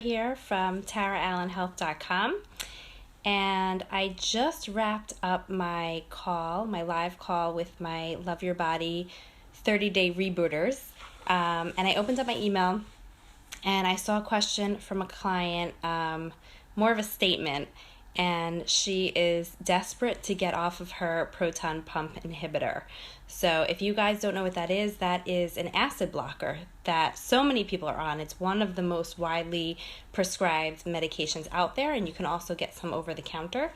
Here from TaraAllenHealth.com, and I just wrapped up my live call with my Love Your Body 30-day rebooters, and I opened up my email and I saw a question from a client, more of a statement, and she is desperate to get off of her proton pump inhibitor. So if you guys don't know what that is an acid blocker that so many people are on. It's one of the most widely prescribed medications out there, and you can also get some over the counter.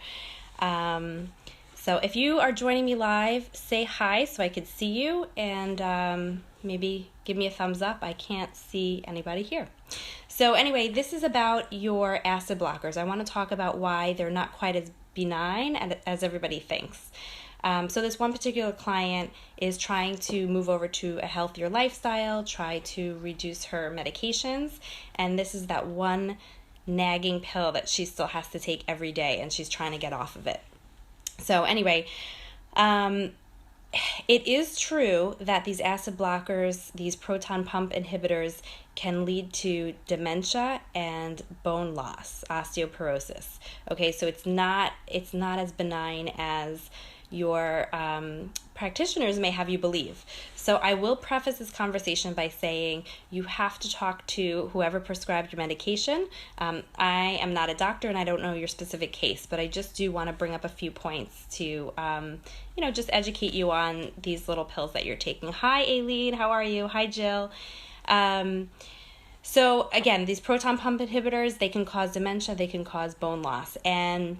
So if you are joining me live, say hi so I could see you, and maybe give me a thumbs up. I can't see anybody here. So anyway, this is about your acid blockers. I want to talk about why they're not quite as benign as everybody thinks. So this one particular client is trying to move over to a healthier lifestyle, try to reduce her medications, and this is that one nagging pill that she still has to take every day, and she's trying to get off of it. So anyway, it is true that these acid blockers, these proton pump inhibitors, can lead to dementia and bone loss, osteoporosis. Okay, so it's not as benign as your practitioners may have you believe. So I will preface this conversation by saying you have to talk to whoever prescribed your medication. I am not a doctor and I don't know your specific case, but I just do want to bring up a few points to just educate you on these little pills that you're taking. Hi, Aileen. How are you? Hi, Jill. So again, these proton pump inhibitors, they can cause dementia, they can cause bone loss, and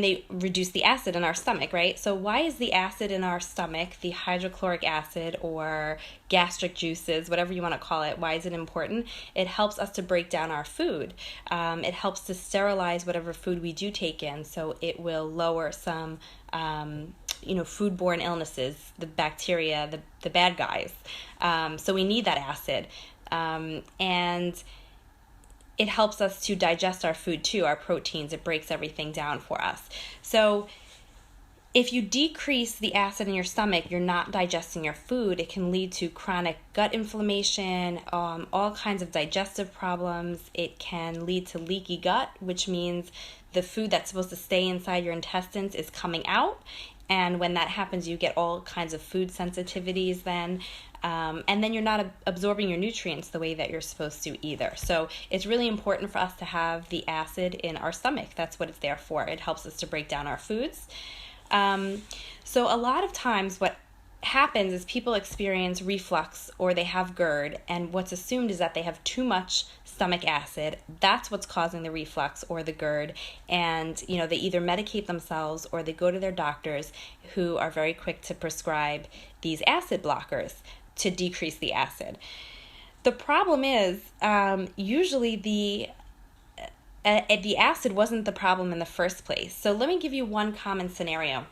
they reduce the acid in our stomach, right? So why is the acid in our stomach, the hydrochloric acid or gastric juices, whatever you want to call it, why is it important? It helps us to break down our food. It helps to sterilize whatever food we do take in, so it will lower some foodborne illnesses, the bacteria, the bad guys. So we need that acid. And it helps us to digest our food too, our proteins. It breaks everything down for us. So if you decrease the acid in your stomach, you're not digesting your food. It can lead to chronic gut inflammation, all kinds of digestive problems. It can lead to leaky gut, which means the food that's supposed to stay inside your intestines is coming out. And when that happens, you get all kinds of food sensitivities then. And then you're not absorbing your nutrients the way that you're supposed to either. So it's really important for us to have the acid in our stomach. That's what it's there for. It helps us to break down our foods. So a lot of times what happens is people experience reflux or they have GERD, and what's assumed is that they have too much stomach acid. That's what's causing the reflux or the GERD, and they either medicate themselves or they go to their doctors, who are very quick to prescribe these acid blockers to decrease the acid. The problem is usually the acid wasn't the problem in the first place. So let me give you one common scenario.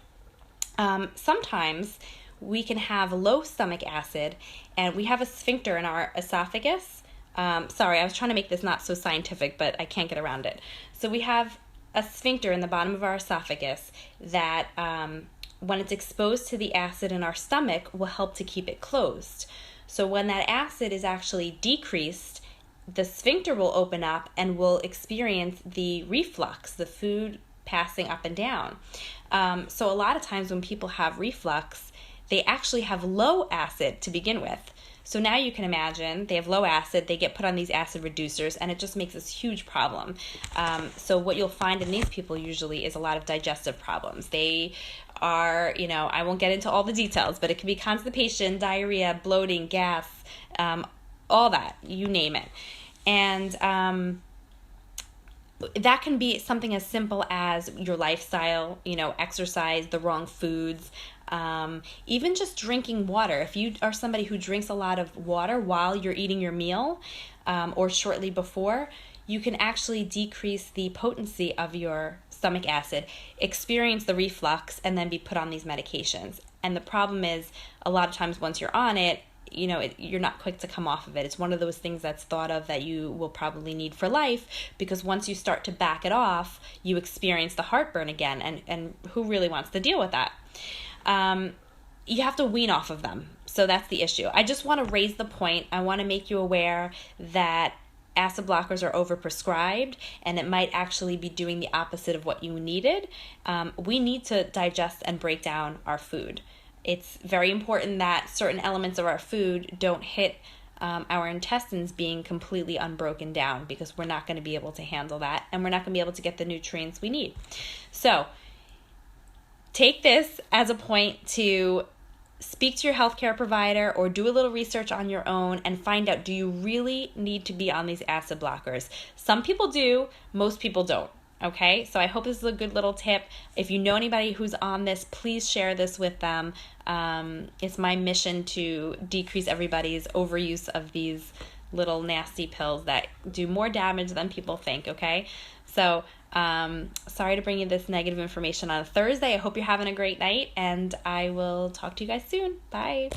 Sometimes we can have low stomach acid, and we have a sphincter in our esophagus. Sorry, I was trying to make this not so scientific, but I can't get around it. So we have a sphincter in the bottom of our esophagus that when it's exposed to the acid in our stomach will help to keep it closed. So when that acid is actually decreased, the sphincter will open up and will experience the reflux, the food passing up and down. So a lot of times when people have reflux, they actually have low acid to begin with. So now you can imagine they have low acid, they get put on these acid reducers, and it just makes this huge problem. So what you'll find in these people usually is a lot of digestive problems. They are, I won't get into all the details, but it can be constipation, diarrhea, bloating, gas, all that, you name it. And that can be something as simple as your lifestyle, exercise, the wrong foods, even just drinking water. If you are somebody who drinks a lot of water while you're eating your meal or shortly before, you can actually decrease the potency of your stomach acid, experience the reflux, and then be put on these medications. And the problem is, a lot of times once you're on it, you're not quick to come off of it. It's one of those things that's thought of that you will probably need for life, because once you start to back it off, you experience the heartburn again, and who really wants to deal with that? You have to wean off of them. So that's the issue. I just want to raise the point. I want to make you aware that acid blockers are overprescribed, and it might actually be doing the opposite of what you needed. We need to digest and break down our food. It's very important that certain elements of our food don't hit our intestines being completely unbroken down, because we're not going to be able to handle that, and we're not going to be able to get the nutrients we need. So take this as a point to speak to your healthcare provider or do a little research on your own and find out, do you really need to be on these acid blockers? Some people do, most people don't. Okay, so I hope this is a good little tip. If you know anybody who's on this, please share this with them. It's my mission to decrease everybody's overuse of these little nasty pills that do more damage than people think, okay? So sorry to bring you this negative information on a Thursday. I hope you're having a great night, and I will talk to you guys soon. Bye.